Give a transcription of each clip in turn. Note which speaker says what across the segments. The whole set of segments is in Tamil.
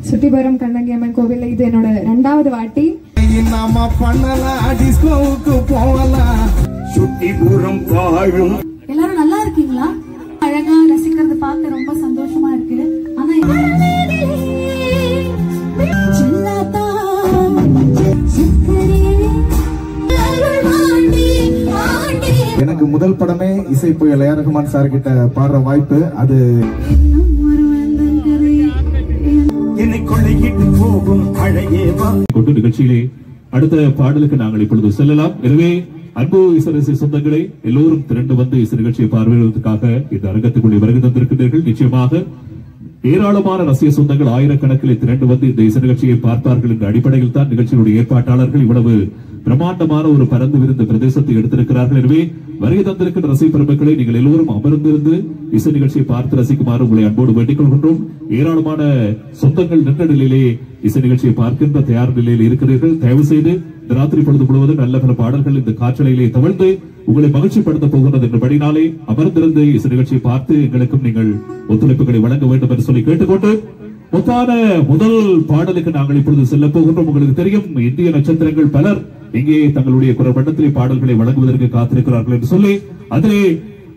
Speaker 1: சுட்டிபுரம் கண்ணகி அம்மன் கோவில்ல இது என்னோட 2வது வாட்டி.
Speaker 2: நாம பண்ணலாம் டிஸ்கோவுக்கு போகலாம். சுட்டிபுரம் வாழும்.
Speaker 3: எல்லாரும் நல்லா இருக்கீங்களா? அழகா ரசிக்கிறது பார்க்க ரொம்ப சந்தோஷமா இருக்கு. ஆனா
Speaker 2: எனக்கு முதல் படமே இசை புயல் ஏ ஆர் ரஹ்மான் சார் கிட்ட பாடுற வாய்ப்பு. அது
Speaker 4: கொண்டு நிகழ்ச்சியிலே அடுத்த பாடலுக்கு நாங்கள் இப்பொழுது செல்லலாம். எனவே அன்பு இசை சொந்தங்களே, எல்லோரும் திரண்டு வந்து இசை நிகழ்ச்சியை பார்வையிடுவதற்காக இந்த அரங்கத்துக்குள்ளே வருகை தந்திருக்கின்றீர்கள். நிச்சயமாக ஏராளமான ரசிக சொந்தங்கள் ஆயிரக்கணக்கில் திரண்டு வந்து இந்த இசை நிகழ்ச்சியை பார்ப்பார்கள் என்ற அடிப்படையில் தான் நிகழ்ச்சியினுடைய ஏற்பாட்டாளர்கள் இவ்வளவு பிரமாண்டமான ஒரு பரந்து விருந்த பிரதேசத்தை எடுத்திருக்கிறார்கள். எனவே வருகை தந்திருக்கின்ற ரசிக பெருமக்களை நீங்கள் எல்லோரும் அமர்ந்திருந்து இசை நிகழ்ச்சியை பார்த்து ரசிக்குமாறு உங்களை அன்போடு வேண்டிக் கொள்கின்றோம். ஏராளமான சொந்தங்கள் நின்ற நிலையிலே இசை நிகழ்ச்சியை பார்க்கின்ற தயார் நிலையில் இருக்கிறீர்கள். தயவு செய்து இந்த ராத்திரி பொழுது முழுவதும் நல்ல பல பாடல்கள் இந்த காற்றலையிலே தவழ்ந்து உங்களை மகிழ்ச்சிப்படுத்த போகிறது என்றபடினாலே அமர்ந்திருந்து இசை நிகழ்ச்சியை பார்த்து எங்களுக்கும் நீங்கள் ஒத்துழைப்புகளை வழங்க வேண்டும் என்று சொல்லி கேட்டுக்கொண்டு முத்தான முதல் பாடலுக்கு நாங்கள் இப்பொழுது செல்ல போகின்றோம். உங்களுக்கு தெரியும், இந்திய நட்சத்திரங்கள் பலர் இங்கே தங்களுடைய குரல் மண்டலத்திலே பாடல்களை வழங்குவதற்கு காத்திருக்கிறார்கள் என்று சொல்லி அதிலே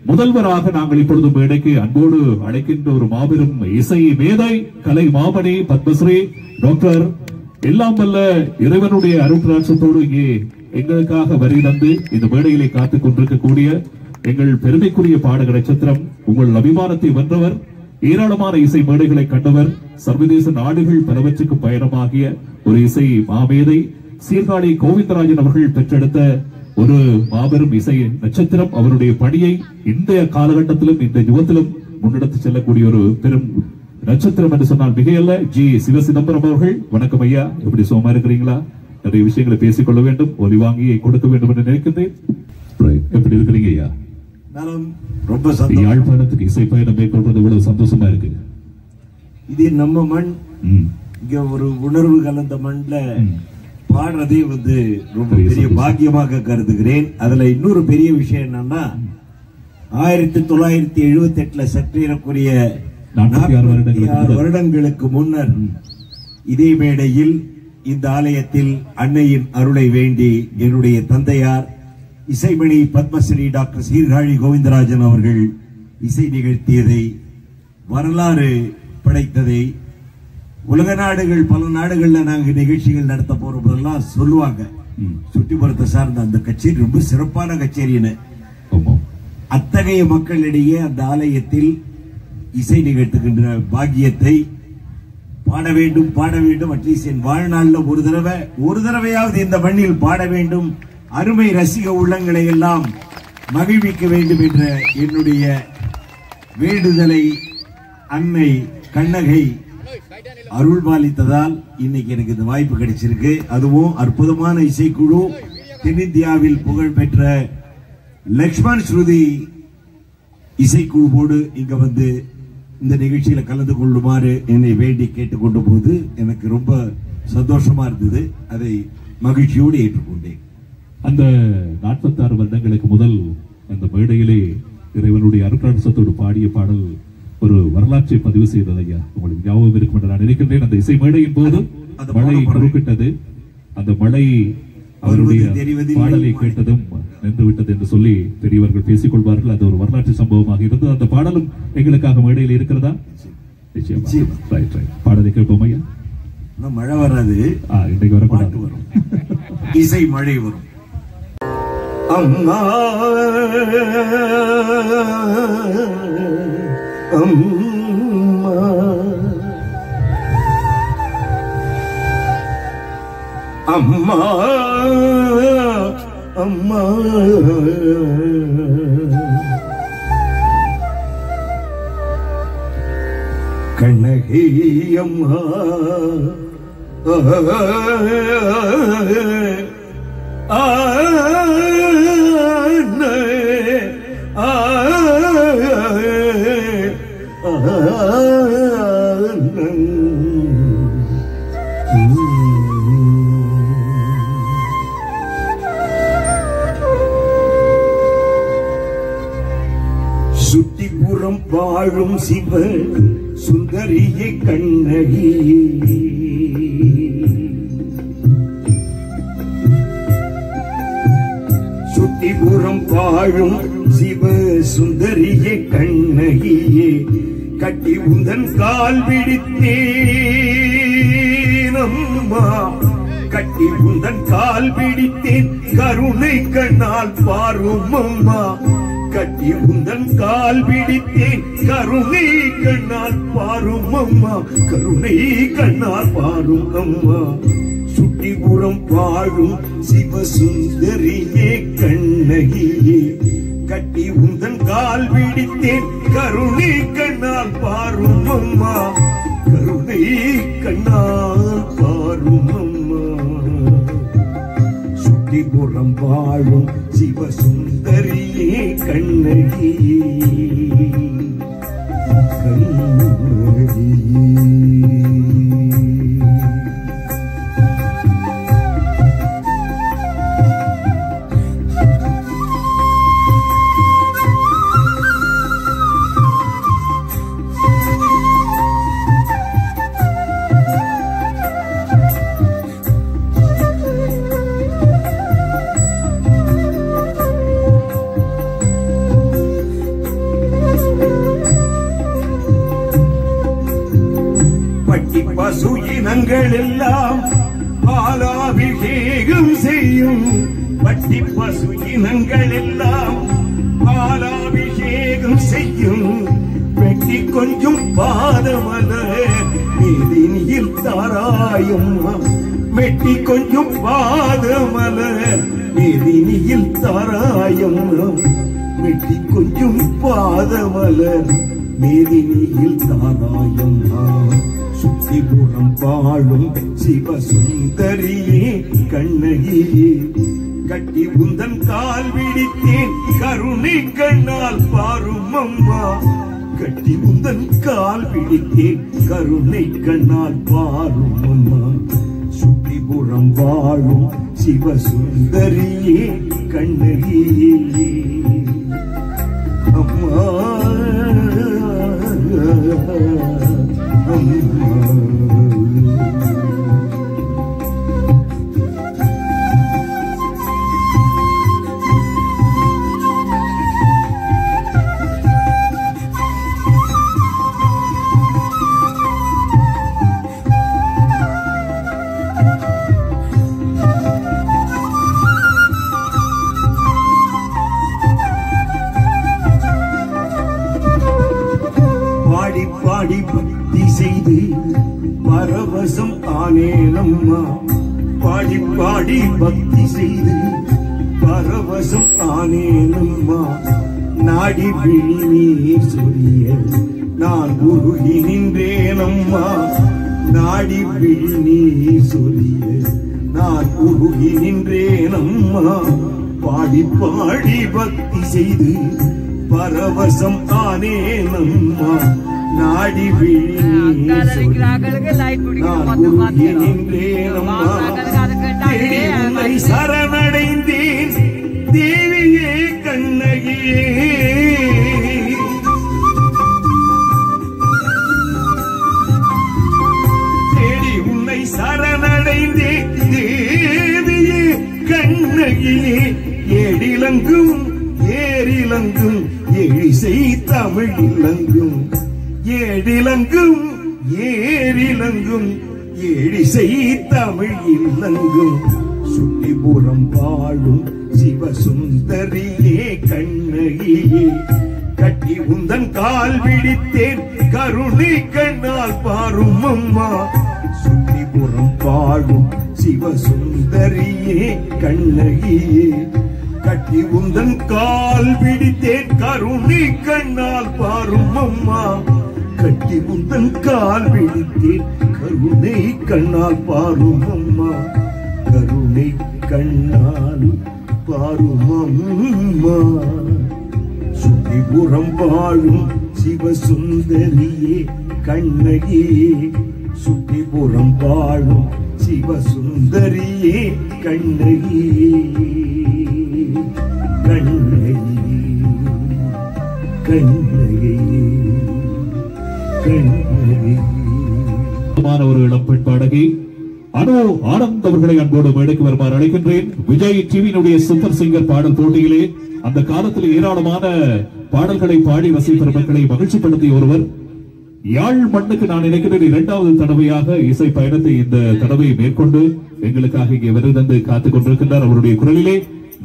Speaker 4: முதல்வராக நாங்கள் இப்பொழுது மேடைக்கு அன்போடு அழைக்கின்ற ஒரு மாபெரும் இசை மேதை, கலை மாமணி, பத்மஸ்ரீ டாக்டர் எல்லாம் வல்ல இறைவனுடைய அருட்ராட்சத்தோடு இங்கே எங்களுக்காக வரி தந்து இந்த மேடையிலே காத்துக் கொண்டிருக்கக்கூடிய எங்கள் பெருமைக்குரிய பாடக நட்சத்திரம், உங்கள் அபிமானத்தை வென்றவர், ஏராளமான இசை மேடைகளை கண்டவர், சர்வதேச நாடுகள் பலவற்றுக்கு பயணமாகிய ஒரு இசை மாமேதை, சீர்காழி கோவிந்தராஜன் அவர்கள் பெற்றெடுத்த ஒரு மாபெரும் இசை நட்சத்திரம். அவருடைய பணியை இந்த காலகட்டத்திலும் இந்த யுகத்திலும் முன்னெடுத்து செல்லக்கூடிய ஒரு பெரும் நட்சத்திரம் என்று சொன்னால் மிகையல்ல. ஜி சிவசிதம்பரம் அவர்கள், வணக்கம் ஐயா, எப்படி சுகமா இருக்கிறீங்களா? நிறைய விஷயங்களை பேசிக்கொள்ள வேண்டும், ஒலி வாங்கியை கொடுக்க வேண்டும் என்று நினைக்கின்றேன். எப்படி இருக்கிறீங்க ஐயா?
Speaker 5: ரொம்ப
Speaker 4: யாழ்ப்பாணத்துக்கு இசை பயணம் மேற்கொள்வது இவ்வளவு சந்தோஷமா இருக்கு.
Speaker 5: இது நம்ம மண், இங்க ஒரு உணர்வு கலந்த மண்ல பாடுறதே ரொம்ப பெரிய பாக்கியமாக கருதுகிறேன். அதுல இன்னொரு பெரிய விஷயம் என்னன்னா 1978 சற்றேறக்குரிய 46 வருடங்களுக்கு முன்னர் இதே மேடையில் இந்த ஆலயத்தில் அன்னையின் அருளை வேண்டி என்னுடைய தந்தையார் இசைமணி பத்மஸ்ரீ டாக்டர் சீர்காழி கோவிந்தராஜன் அவர்கள் இசை நிகழ்த்தியதை, வரலாறு படைத்ததை, உலக நாடுகள் பல நாடுகள்ல நாங்க நிகழ்ச்சிகள் நடத்த போற போதெல்லாம் சொல்லுவாங்க, சுட்டிபுரத்தை சார்ந்த அந்த கச்சேரி ரொம்ப சிறப்பான கச்சேரின்னு. அத்தகைய மக்களிடையே அந்த ஆலயத்தில் இசை நிகழ்த்துகின்ற பாக்கியத்தை பாட வேண்டும். அட்லீஸ்ட் என் வாழ்நாளில் ஒரு தடவையாவது இந்த மண்ணில் பாட வேண்டும், அருமை ரசிக உள்ளங்களை எல்லாம் மகிழ்விக்க வேண்டும் என்ற என்னுடைய வேண்டுதலை அன்னை கண்ணகை அருள்பாலித்ததால் இன்னைக்கு எனக்கு இந்த வாய்ப்பு கிடைச்சிருக்கு. அதுவும் அற்புதமான இசைக்குழு, தென்னிந்தியாவில் புகழ்பெற்ற லக்ஷ்மண் ஸ்ருதி இசைக்குழுவோடு இங்க வந்து இந்த நிகழ்ச்சியில கலந்து கொள்ளுமாறு என்னை வேண்டி கேட்டுக்கொண்ட போது எனக்கு ரொம்ப சந்தோஷமா இருந்தது. அதை மகிழ்ச்சியோடு ஏற்றுக்கொண்டேன்.
Speaker 4: அந்த 46 வருடங்களுக்கு முதல் அந்த மேடையிலே இறைவனுடைய அருட்ராட்சத்தோடு பாடிய பாடல் ஒரு வரலாற்றை பதிவு செய்தது ஐயா. உங்களுக்கு ஞாபகம் இருக்கும் என்று நான் நினைக்கின்றேன். அந்த இசை மேடையின் போது மழை குறுக்கிட்டது. அந்த மழை அவருடைய பாடலை கேட்டதும் நின்று விட்டது என்று சொல்லி பெரியவர்கள் பேசிக் கொள்வார்கள். அது ஒரு வரலாற்று சம்பவமாக இருந்தது. அந்த பாடலும் எங்களுக்காக மேடையில் இருக்கிறதா? நிச்சயமா. பாடலை கேட்போம் ஐயா.
Speaker 5: மழை வராது,
Speaker 4: இன்றைக்கு வரக்கூடாது,
Speaker 5: வரும் இசை மழை வரும். அம்மா அம்மா அம்மா கண்ணகி அம்மா சுட்டிபுரம் வாழும் சிவ சுந்தரியே கண்ணகியே சுட்டிபுரம் வாழும் சிவ சுந்தரியே கண்ணகியே கட்டி உந்தன் கால் பிடித்தேன் அம்மா கட்டி உந்தன் கால் பிடித்தேன் கருணை கண்ணால் பாரும் அம்மா கட்டி உந்தன் கால் பிடித்தேன் கருணை கண்ணால் பாரும் அம்மா கருணை கண்ணால் பாரும் அம்மா சுட்டிபுரம் வாழும் சிவசுந்தரியே கண்ணகியே கட்டி உந்தன் கால் பிடித்தேன் கருணை கண்ணால் பாரும் அம்மா கருணை கண்ணால் பாரும் அம்மா சுட்டிபுரம் வாழும் சிவசுந்தரியே கண்ணகியே பசு இனங்கள் எல்லாம் பாலாபிஷேகம் செய்யும் பட்டி பசு இனங்கள் எல்லாம் பாலாபிஷேகம் செய்யும் வெட்டி கொஞ்சம் பாதமலர் மீதினியில் தாராயும் வெட்டி கொஞ்சம் பாதமலர் மீதினியில் தாராயும் வெட்டி கொஞ்சம் பாதமலர் மீதினியில் தாராயும் சுட்டிபுரம் வாழும் சிவசுந்தரியே கண்ணகியே கட்டி உந்தன் கால் பிடித்தேன் கருணை கண்ணால் பாரும் அம்மா கட்டி உந்தன் கால் பிடித்தேன் கருணை கண்ணால் பாரும் அம்மா சுட்டிபுரம் வாழும் சிவசுந்தரியே கண்ணகியே அம்மா பாடி பாடி பக்தி செய்து பரவசம் ஆனேனம்மா பாடி பாடி பக்தி செய்து பரவசம் ஆனேனம்மா நாடி விழி நீர் சொரிய நான் உருகி நின்றேனம்மா நாடி விழி நீர் சொரிய நான் உருகி நின்றேனம்மா பாடி பாடி பக்தி செய்து பரவசம் ஆனேனம்மா நாடி விழி நின்றேனம்மா சரணடைந்தேன் தேவியே கண்ணகியே தேடி உன்னை சரணடைந்தேன் தேவியே கண்ணகியே ஏடிலங்கும் ஏரிலங்கும் எழிசை தமிழ் இலங்கும் ஏடிலங்கும் ஏரிலங்கும் எழிசை தமிழ் இலங்கும் சுட்டிபுரம் வாழும் சிவசுந்தரியே கண்ணகியே கட்டி உந்தன் கால் பிடித்தேன் கருணை கண்ணால் பாரும் அம்மா சுட்டிபுரம் வாழும் சிவசுந்தரியே கண்ணகியே கட்டி உந்தன் கால் பிடித்தேன் கருணை கண்ணால் பாரும் அம்மா கட்டி உந்தன் கால் பிடித்தேன் கருணை கண்ணால் பாரும் அம்மா கருணை கண்ணால் பாரும் அம்மா சுட்டிபுரம் வாழும் சிவசுந்தரியே கண்ணகியே சுட்டிபுரம் வாழும் சிவசுந்தரியே கண்ணகியே கண்ணகியே கண்ணகியே கண்ணகியே
Speaker 4: ஒரு இளம் பெண் பாடகி அனு ஆனந்த் அவர்களை அன்போடு மேடைக்கு வருமாறு அழைக்கின்றேன். விஜய் டிவியினுடைய சூப்பர் சிங்கர் பாடல் போட்டியிலே அந்த காலத்தில் ஏராளமான பாடல்களை பாடி வசிப்பெற மக்களை மகிழ்ச்சிப்படுத்திய ஒருவர். யாழ் மண்ணுக்கு நான் நினைக்கிறேன் 2வது தடவையாக இசை பயணத்தை இந்த தடவை மேற்கொண்டு எங்களுக்காக இங்கே விருது காத்துக் கொண்டிருக்கின்றார். அவருடைய குரலிலே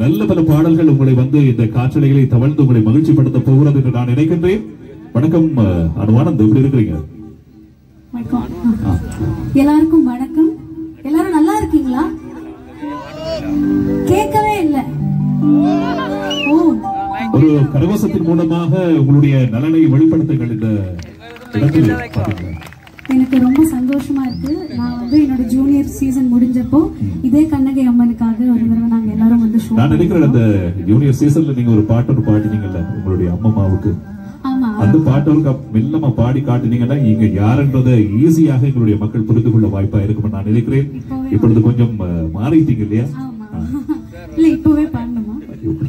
Speaker 4: நல்ல பல பாடல்கள் உங்களை வந்து இந்த காற்றலைகளை தவழ்ந்து உங்களை மகிழ்ச்சிப்படுத்த போகிறது என்று நான் நினைக்கின்றேன். வணக்கம் அனு ஆனந்த், எப்படி இருக்கிறீங்க?
Speaker 3: எல்லாருக்கும் வணக்கம். எல்லாரும் நல்லா இருக்கீங்களா? கேட்கவே இல்லை.
Speaker 4: ஒரு கரகோஷத்தின் மூலமாக உங்களுடைய நலனை வெளிப்படுத்துங்கள். இந்த இடத்தில்
Speaker 3: எனக்கு ரொம்ப சந்தோஷமா இருக்கு. நான் வந்து என்னோட ஜூனியர் சீசன் முடிஞ்சப்போ இதே கண்ணகை அம்மனுக்காக ஒரு தடவை நாங்க எல்லாரும் வந்து ஷோ.
Speaker 4: நான் நினைக்கிறேன் அந்த ஜூனியர் சீசன்ல நீங்க ஒரு பாட்டு பாடினீங்கல்ல உங்களுடைய அம்மாவுக்கு. அந்த பாட்டு மெல்லமா பாடி காட்டினீங்கன்னா இங்க யாருன்றத ஈஸியாக எங்களுடைய மக்கள் புரிந்து கொள்ள வாய்ப்பா இருக்கும் நான் நினைக்கிறேன். இப்பொழுது கொஞ்சம் மாறிட்டீங்க இல்லையா?
Speaker 3: இல்ல இப்பவே பாடணுமா?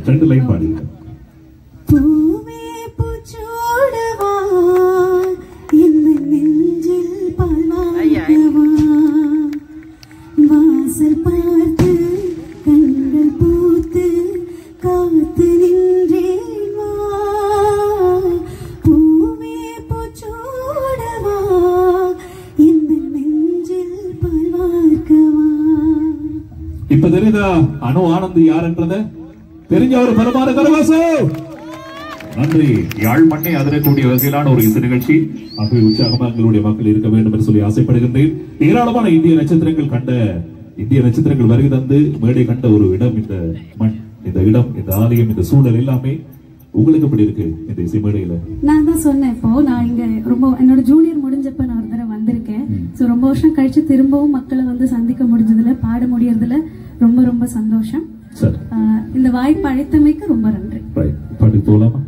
Speaker 4: 2 லைன் பாடுங்க.
Speaker 3: பூவே பூச்சோடவா இந்த நெஞ்சில் பால்வாங்கவா வாசல் பார்த்து கண்கள் பூத்து காத்து நின்றேன் வா பூவே பூச்சோடவா இந்த நெஞ்சில் பால்வாங்கவா.
Speaker 4: இப்ப தெரியுதா அனு ஆனந்த் யாருன்றத? தெரிஞ்ச ஒரு பலமான கரவாசம். நன்றி. யாழ் மண்ணை அதிரக்கூடிய வகையிலான ஒரு இசை நிகழ்ச்சி ஆகவே உற்சாகமாக எங்களுடைய மக்கள் இருக்க வேண்டும் என்று சொல்லி ஆசைப்படுகின்றேன். ஏராளமான இந்திய நட்சத்திரங்கள் வருகை தந்து மேடை கண்ட ஒரு இடம் இந்த மண், இந்த இடம், இந்த ஆலயம், இந்த சூழல் எல்லாமே உங்களுக்கு எப்படி இருக்கு இந்த இசை மேடையில?
Speaker 3: நான் தான் சொன்னேன், இப்போ நான் இங்க ரொம்ப என்னோட ஜூனியர் முடிஞ்சப்ப நான் ஒரு தடவை வந்திருக்கேன். ரொம்ப வருஷம் கழிச்சு திரும்பவும் மக்களை வந்து சந்திக்க முடிஞ்சதுல, பாட முடியறதுல ரொம்ப ரொம்ப சந்தோஷம். இந்த வாய்ப்பு அழைத்தமைக்கு ரொம்ப நன்றி.
Speaker 4: பாட்டு போலாமா?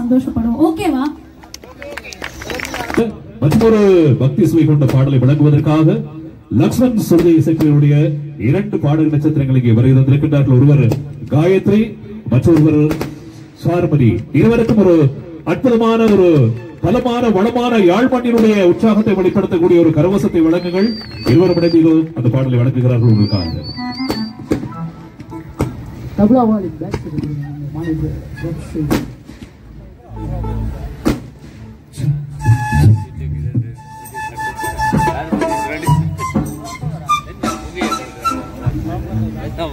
Speaker 3: சந்தோஷப்படுவோம். ஓகேவா?
Speaker 4: மற்றொரு பக்தி சுவை கொண்ட பாடலை வழங்குவதற்காக லக்ஷ்மண் சுருதி இசைக்குழுவுடைய 2 பாடல் நட்சத்திரங்கள் இங்கே வருகை தந்திருக்கின்றார்கள். ஒருவர் காயத்ரி, மற்றொருவர் சார்மதி. இருவருக்கும் ஒரு அற்புதமான ஒரு பலமான வளமான யாழ்ப்பாணியினுடைய உற்சாகத்தை வெளிப்படுத்தக்கூடிய ஒரு கரவசத்தை வழங்குங்கள். இருவரும் இணைந்து அந்த பாடலை வழங்குகிறார்கள் உங்களுக்காக.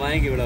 Speaker 6: வாங்கி விட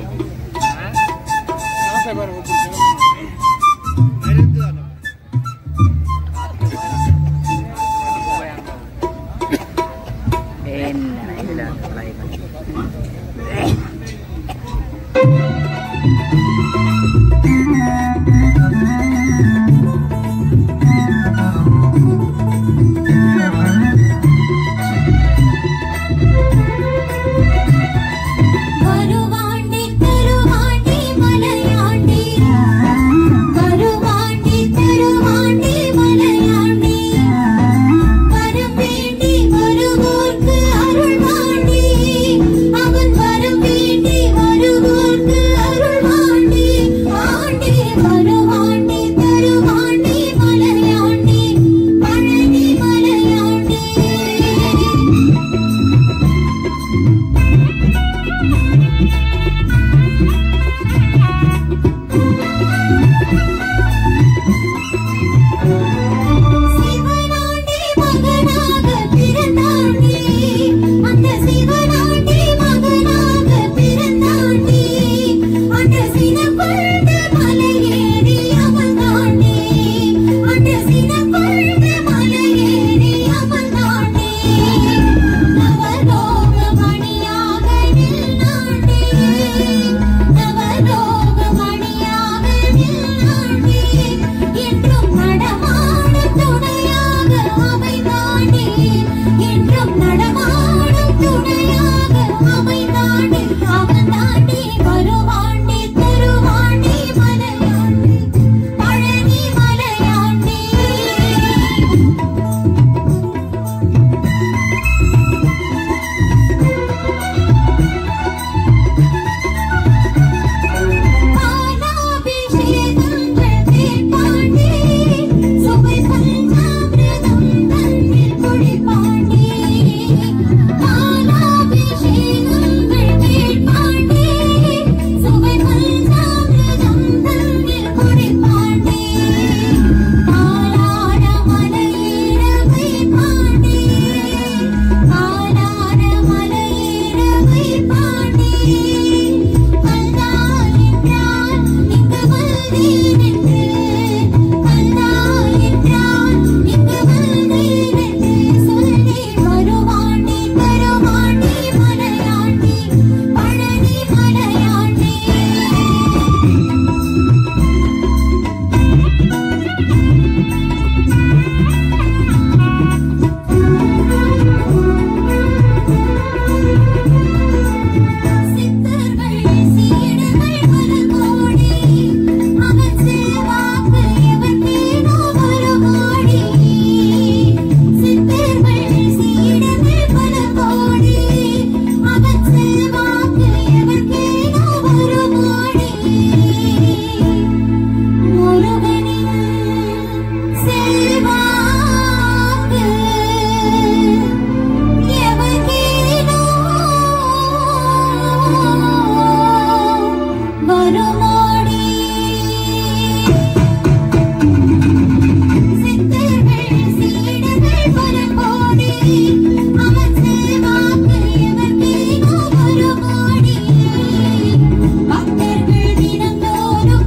Speaker 7: பக்தர்கள் தினந்தோறும்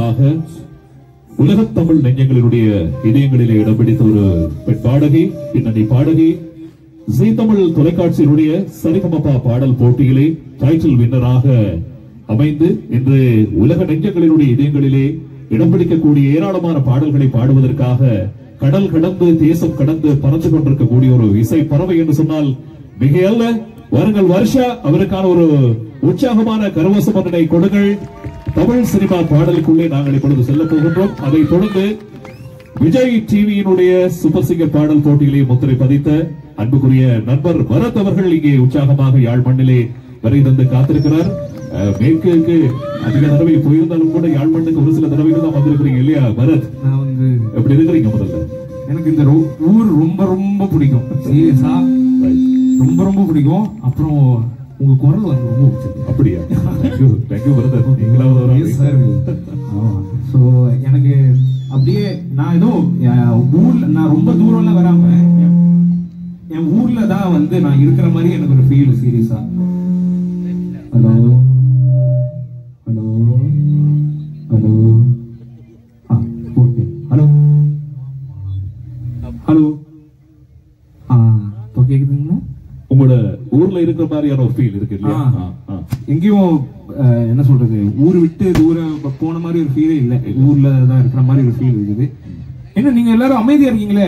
Speaker 4: நிச்சயமாக உலகத் தமிழ் நெஞ்சங்களினுடைய இதயங்களிலே இடம் பிடித்த ஒரு பெண் பாடகி, பின்னணி பாடகி, ஜீ தமிழ் தொலைக்காட்சியினுடைய சரிகமபா பாடல் போட்டியிலே டைட்டில் வின்னராக அமைந்து இன்று உலக நெஞ்சங்களினுடைய இதயங்களிலே இடம் பிடிக்கக்கூடிய ஏராளமான பாடல்களை பாடுவதற்காக கடல் கடந்து தேசம் கடந்து பறந்து கொண்டிருக்கக்கூடிய ஒரு இசை பறவை என்று சொன்னால் மிகையல்ல. வாருங்கள் வருஷா, அவருக்கான ஒரு உற்சாகமான கரவசம் ஒன்றை கொடுங்கள். தமிழ் சினிமா பாடலுக்குள்ளே நாங்கள் இப்பொழுது செல்ல போகின்றோம். அதைத் தொடர்ந்து விஜய் டிவியினுடைய சூப்பர் சிங்கர் பாடல் போட்டியிலே முத்திரை பதித்த அன்புக்குரிய நண்பர் பரத் அவர்கள் இங்கே உற்சாகமாக யாழ் மண்ணிலே வரை தந்து காத்திருக்கிறார். மேற்கு அதிக தடவை போயிருந்தாலும் கூட யாழ் மண்ணுக்கு ஒரு சில தடவைகள் தான் வந்திருக்கிறீங்க இல்லையா பரத்?
Speaker 6: நான் வந்து
Speaker 4: எப்படி இருக்கிறீங்க? முதல்ல
Speaker 6: எனக்கு இந்த ஊர் ரொம்ப ரொம்ப பிடிக்கும். சீரியஸா ரொம்ப ரொம்ப பிடிக்கும். அப்புறம் உங்க குரல் வந்து ரொம்ப பிடிச்சது.
Speaker 4: அப்படியா? Thank you brother.
Speaker 6: ஸோ எனக்கு அப்படியே நான் ஏதோ ஊர்ல நான் ரொம்ப தூரம்லாம் வராம என் ஊர்ல தான் வந்து நான் இருக்கிற மாதிரி எனக்கு ஒரு ஃபீல். சீரியஸா. Hello hello hello okay hello hello இப்போ கேக்குதுங்களா?
Speaker 4: உங்களோட ஊர்ல இருக்கிற மாதிரியான ஒரு ஃபீல் இருக்கு இல்லையா?
Speaker 6: எங்கேயும் என்ன சொல்றது, ஊர் விட்டு தூரம் போன மாதிரி ஒரு ஃபீலே இல்லை. ஊர்ல தான் இருக்கிற மாதிரி ஒரு ஃபீல் இருக்குது. என்ன நீங்க எல்லாரும் அமைதியா இருக்கீங்களே,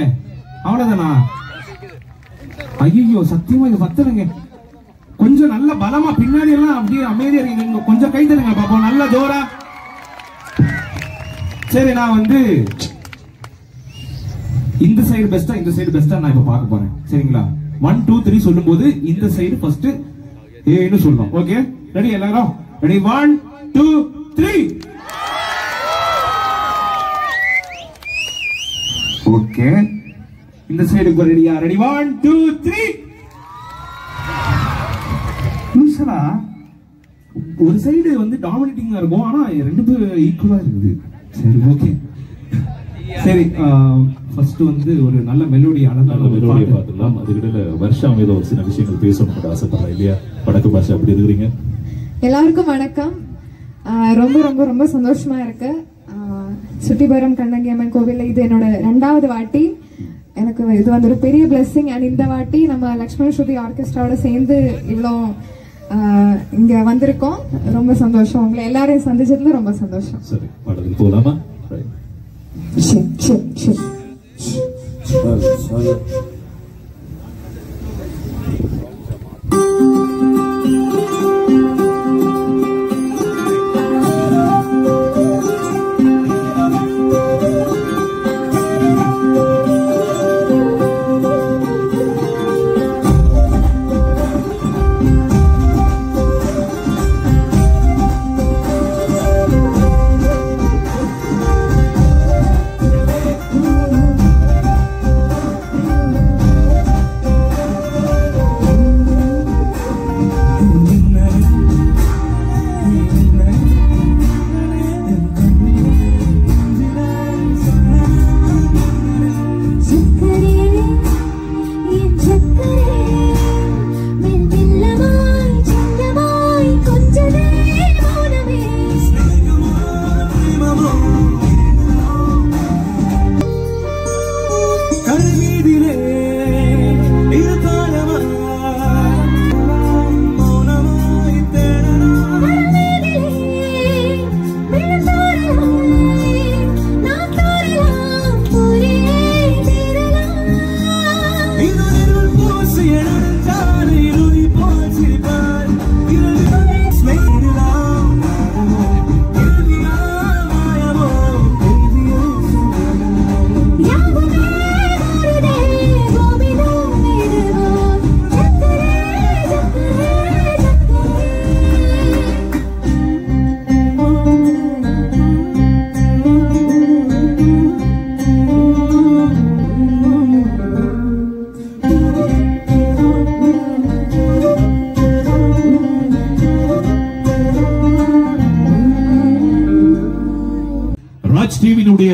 Speaker 6: அவ்வளவுதானா? ஐயோ சத்தியமா இது பத்தலைங்க. கொஞ்சம் நல்ல பலமா பின்னாடி எல்லாம் அப்படியே அமைதியா இருக்கீங்க. கொஞ்சம் கை தருங்க பாப்போம், நல்ல ஜோரா. சரி, நான் வந்து இந்த சைடு பெஸ்டா இந்த சைடு பெஸ்டா நான் இப்ப பார்க்க போறேன். சரிங்களா? 1 2 3 சொல்லும் போது இந்த சைடு ஃபர்ஸ்ட் ஏன்னு சொல்லணும். Okay, ready? எல்லாரும் ரெடி? 1 2 3. ஓகே, இந்த சைடுக்கு ரெடியா? ரெடி? 1 2 3. யூசலா ஒரு சைடு வந்து டாமினேட்டிங்கா இருக்கும், ஆனா ரெண்டு பேரும் ஈக்குவலா இருக்குது. சரி, ஓகே. சரி, ஃபர்ஸ்ட் வந்து ஒரு நல்ல மெலோடி அழகான
Speaker 4: மெலோடியை பார்த்துக்கலாம். அதுக்கிடையில வருஷம் ஏதோ ஒரு சில விஷயங்கள் பேசணும்னு ஆசைப்படுறேன் இல்லையா? வணக்கம் பாஷா, எப்படி இருக்கிறீங்க?
Speaker 1: எல்லாருக்கும் வணக்கம். ரொம்ப ரொம்ப ரொம்ப சந்தோஷமா இருக்கு. சுட்டிபுரம் கண்ணகி அம்மன் கோவில்ல இது என்னோட 2வது வாட்டி. எனக்கு இது வந்து ஒரு பெரிய பிளெஸிங். அண்ட் இந்த வாட்டி நம்ம லக்ஷ்மண் ஸ்ருதி ஆர்கெஸ்ட்ராவோட சேர்ந்து இவ்வளோ இங்க வந்திருக்கோம். ரொம்ப சந்தோஷம். உங்களை எல்லாரையும் சந்திச்சதுல ரொம்ப சந்தோஷம்.
Speaker 4: சரி, பாடலுக்கு போகலாமா?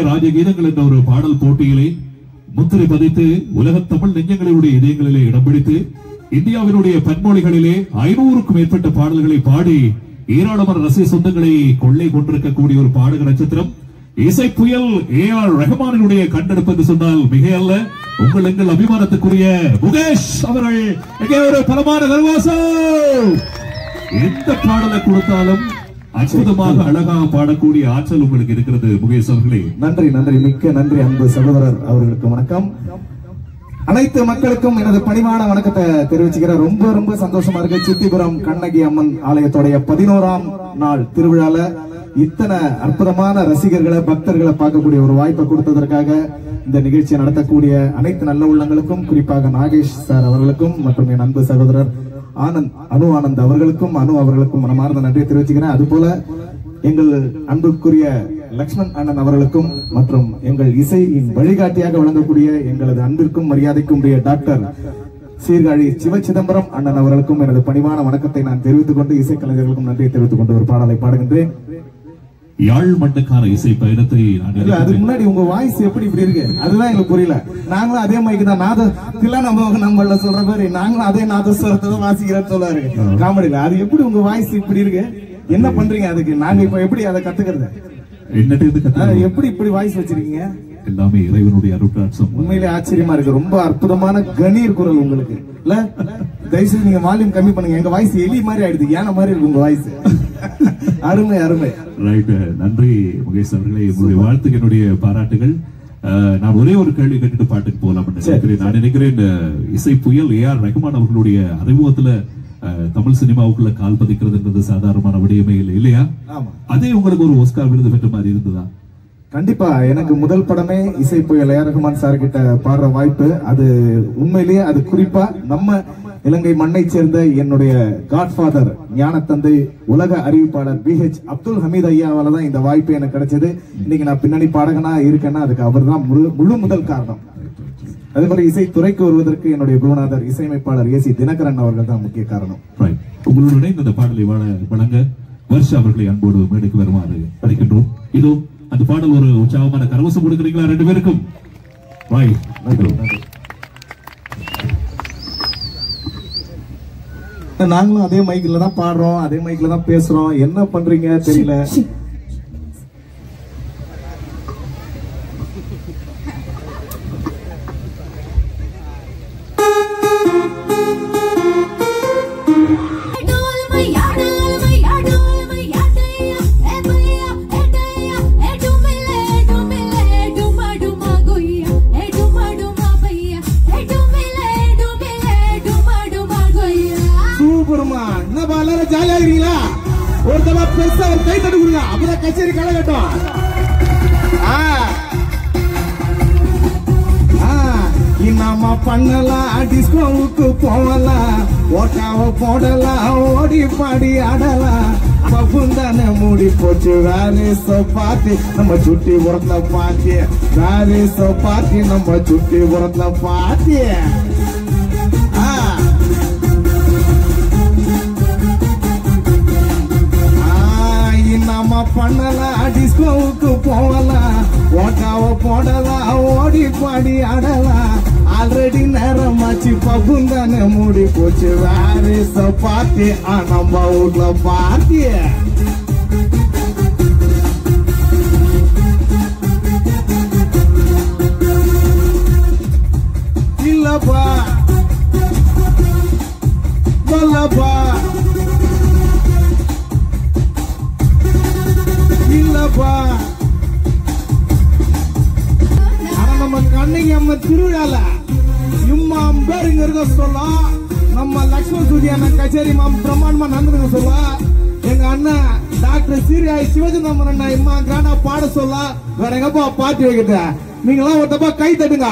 Speaker 4: ராஜகீதங்கள் என்ற ஒரு பாடல் போட்டியிலே முத்திரை பதித்து உலக தமிழ் நெஞ்சங்களுடைய இதயங்களிலே இடம் பிடித்து இந்தியாவினுடைய பன்மொழிகளிலே 500க்கும் மேற்பட்ட பாடல்களை பாடி ஏராளமான ரசிக சொந்தங்களை கொள்ளை கொண்டிருக்கக்கூடிய ஒரு பாடக நட்சத்திரம் இசை புயல் AR ரஹ்மானினுடைய கண்டெடுப்பு என்று சொன்னால் மிக அல்ல. உங்கள் எங்கள் அபிமானத்துக்குரிய முகேஷ் அவர்கள் எங்கே ஒரு பலமான கர்வாசம். எந்த பாடலை கொடுத்தாலும் அற்புதமாக அழகாக பாடக்கூடிய ஆற்றல் உங்களுக்கு இருக்கிறது முகேஷ் அவர்களே.
Speaker 2: நன்றி நன்றி, மிக்க நன்றி அன்பு சகோதரர் அவர்களுக்கு வணக்கம். அனைத்து மக்களுக்கும் எனது பணிவான வணக்கத்தை தெரிவிச்சுக்கிறேன். ரொம்ப ரொம்ப சந்தோஷமா இருக்கு. சித்திபுரம் கண்ணகி அம்மன் ஆலயத்தோடைய 11ஆம் நாள் திருவிழால இத்தனை அற்புதமான ரசிகர்களை பக்தர்களை பார்க்கக்கூடிய ஒரு வாய்ப்பை கொடுத்ததற்காக இந்த நிகழ்ச்சியை நடத்தக்கூடிய அனைத்து நல்ல உள்ளங்களுக்கும், குறிப்பாக நாகேஷ் சார் அவர்களுக்கும் மற்றும் என் அன்பு சகோதரர் அனு ஆனந்த் அவர்களுக்கும் மனமார்ந்த நன்றியை தெரிவிச்சுக்கிறேன். அதுபோல எங்கள் அன்புக்குரிய லக்ஷ்மண் அண்ணன் அவர்களுக்கும் மற்றும் எங்கள் இசையின் வழிகாட்டியாக வழங்கக்கூடிய எங்களது அன்பிற்கும் மரியாதைக்கும் உரிய டாக்டர் சீர்காழி சிவ சிதம்பரம் அண்ணன் அவர்களுக்கும் எனது பணிவான வணக்கத்தை நான் தெரிவித்துக் கொண்டு இசைக்கலைஞர்களுக்கும் நன்றியை தெரிவித்துக் கொண்டு ஒரு பாடலை பாடுகின்றேன்.
Speaker 4: யாழ் மண்ணுக்கான இசை பயணத்தை
Speaker 2: அதுக்கு முன்னாடி உங்க வாய்ஸ் எப்படி இப்படி இருக்கு அதுதான் எங்களுக்கு புரியல. நாங்களும் அதே மைக்கு தான் நம்மள சொல்ற மாதிரி நாங்களும் அதே நாதஸ்வரத்தை தான் வாசிக்கிறேன்னு சொல்லாரு காமெடியில. அது எப்படி உங்க வாய்ஸ் இப்படி இருக்கு, என்ன பண்றீங்க அதுக்கு? நாங்க இப்ப எப்படி அதை கத்துக்கிறது? எப்படி இப்படி வாய்ஸ் வச்சிருக்கீங்க?
Speaker 4: எல்லாமே இறைவனுடைய அருட்காட்சம்.
Speaker 2: உண்மையிலே ஆச்சரியமா இருக்கு. ரொம்ப அற்புதமான கணீர் குரல் உங்களுக்கு இல்ல. தயவுசெய்து நீங்க வால்யூம் கம்மி பண்ணுங்க. எங்க வாய்ஸ் எலி மாதிரி ஆயிடுது, யானை மாதிரி இருக்கு உங்க வாய்ஸ். அருமை அருமை.
Speaker 4: ரைட், நன்றி முகேஷ் அவர்களே. உங்களுடைய வாழ்த்துக்கு என்னுடைய பாராட்டுகள். நான் ஒரே ஒரு கேள்வி கேட்டுட்டு பாட்டுக்கு போகலாம் நினைக்கிறேன். நான் நினைக்கிறேன் இசை புயல் AR ரஹ்மான் அவர்களுடைய அறிமுகத்துல தமிழ் சினிமாவுக்குள்ள கால் பதிக்கிறதுன்றது சாதாரணமான விடயமே இல்லை இல்லையா? அதே உங்களுக்கு ஒரு ஆஸ்கார் விருது பெற்ற மாதிரி இருந்ததா?
Speaker 2: கண்டிப்பா. எனக்கு முதல் படமே இசை புயல் AR ரஹ்மான் சார் கிட்ட பாடுற வாய்ப்பு. அது உண்மையிலேயே அது குறிப்பா நம்ம இலங்கை மண்ணை சேர்ந்த என்னுடைய காட்ஃபாதர் ஞானத்தந்தை உலக அறிவிப்பாளர் BH அப்துல் ஹமீத் ஐயாவால தான் இந்த வாய்ப்பு எனக்கு கிடைச்சது. இன்னைக்கு நான் பின்னணி பாடகனா இருக்கேன்னா அதுக்கு அவர் தான் முழு முதல் காரணம். அதே மாதிரி இசை துறைக்கு வருவதற்கு என்னுடைய குருநாதர் இசையமைப்பாளர் AC தினகரன் அவர்கள் தான் முக்கிய காரணம்.
Speaker 4: உங்களுடைய இந்த பாடலை வழங்க வருஷா அவர்களை அன்போடு மேடைக்கு வருமாறு அழைக்கின்றோம். இதோ அந்த பாடல் ஒரு உற்சாகமான கரவசம் கொடுக்கிறீங்களா ரெண்டு பேருக்கும்?
Speaker 2: நாங்களும் அதே மைக்ல தான் பாடுறோம், அதே மைக்ல தான் பேசுறோம். என்ன பண்றீங்க தெரியல. ஜாலியா இருக்கீங்களா? ஒரு தடவை பெருசா ஒரு கை தட்டு கொடுங்க, அப்பதான் கச்சேரி களை கட்டும். நம்ம பண்ணலாம், டிஸ்கோவுக்கு போகலாம், ஓட்டாவ போடலாம், ஓடி பாடி ஆடலாம். பகுந்தானே மூடி போச்சு வேற பாத்தி நம்ம சுட்டி உரத்துல பாத்தி, வேற பாத்தி நம்ம சுட்டி உரத்துல பாத்தி. நம்ம பண்ணலாம், டிஸ்கோவுக்கு போகலாம், ஓட்டாவ போடலாம், ஓடி பாடி ஆடலாம். ஆல்ரெடி நேரமாச்சு, பகுந்தானே மூடி போச்சு வேற பாத்தி நம்ம ஊர்ல பாத்தி. இல்லப்பா சொல்லப்பா இல்லப்பா. ஆனா நம்ம கண்ணகி அம்மன் திருவிழால இம்மா பேருங்க இருக்க சொல்ல, நம்ம லட்சுமண சூரிய அண்ணன் கச்சேரி பிரம்மாண்டமா நடந்துருக்க சொல்ல, எங்க அண்ணன் டாக்டர் சீர்காழி சிவசிதம்பரம் அண்ணா இம்மா கிராண்டா பாட சொல்ல, வேற எங்கப்பா பார்ட்டி வைக்கிட்ட? நீங்களாம் ஒரு தப்பா கை தட்டுங்க.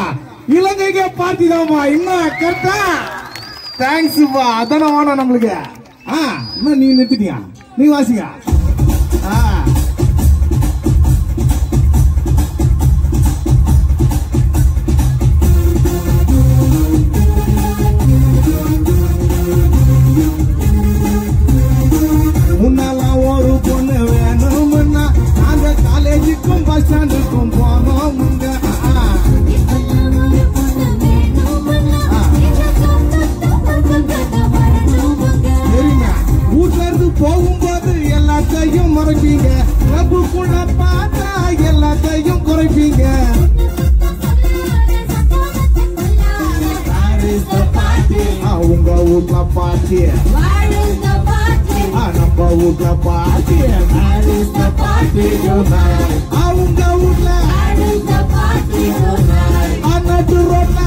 Speaker 2: இலங்கைக்கே பார்ட்டி தான்ப்பா. இன்னும் கரெக்டா? தேங்க்ஸ்ப்பா. அதான வேணும் நம்மளுக்கு. என்ன நீ நிறுத்திட்டியா? நீ வாசிங்க. முன்னெல்லாம் ஒரு பொண்ணு வேணும்னா அந்த காலேஜுக்கும் பஸ் ஸ்டாண்டுக்கும் போனோம். சரிங்க, வீட்டுல இருந்து போகும்போது எல்லாத்தையும் மறைப்பீங்க கிளப்புக்குள்ள பார்த்தா எல்லாத்தையும் குறைப்பீங்க உங்க வீட்ல பாட்டி நம்ம வீட்ல பாட்டி அவங்க வீட்ல நட்டு ரோட்ல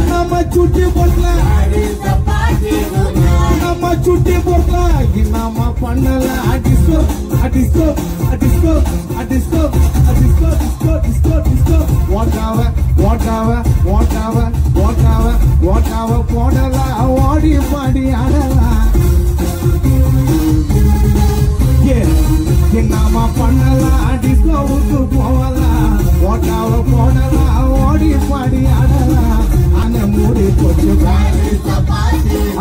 Speaker 2: நம்ம சுட்டி போட்ல நம்ம சுட்டி போட்ல நம்ம பண்ணல அடிஸ்கோ அடிஸ்கோ அடிஸ்கோ அடிஸ்கோ அடிஸ்கோ டிஸ்கோ டிஸ்கோ டிஸ்கோ ஓட்டாவ ஓட்டாவ ஓட்டாவ ஓட்டாவ ஓட்டாவ போடலாம் ஓடி பாடி ஆடலாம் நாம பண்ணலாம் டிஸ்கோவுக்கு போகலாம் ஓட்டாவ போடலாம் ஓடி பாடி ஆடலாம் அந்த மூடி போச்சு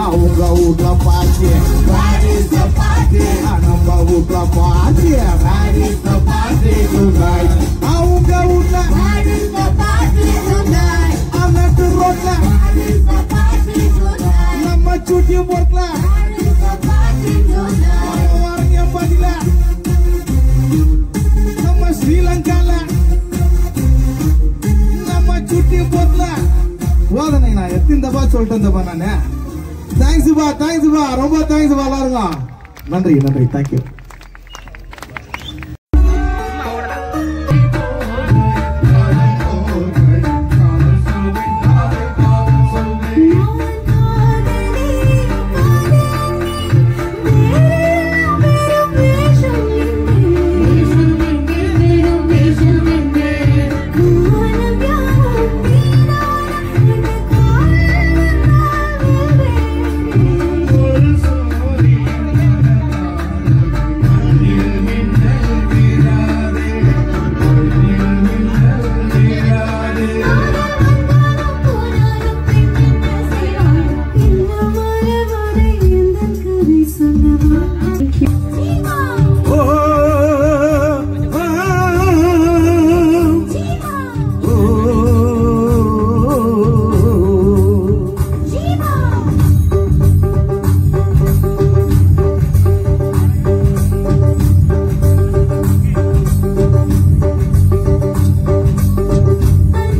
Speaker 2: அவங்க வீட்ல பாட்டி நம்ம வீட்ல பாட்டி அவங்க வீட்ல அன்னட்டு ரோட்ல நம்ம சுட்டி போட்ல வரங்க பதில நம்ம ஸ்ரீலங்கால நம்ம சுட்டி போட்ல வாதனை நான் எத்தனை தப்பா சொல்லிட்டேன் நானு தேங்க்ஸ் பா ரொம்ப தேங்க்ஸ் எல்லாருங்க நன்றி தேங்க்யூ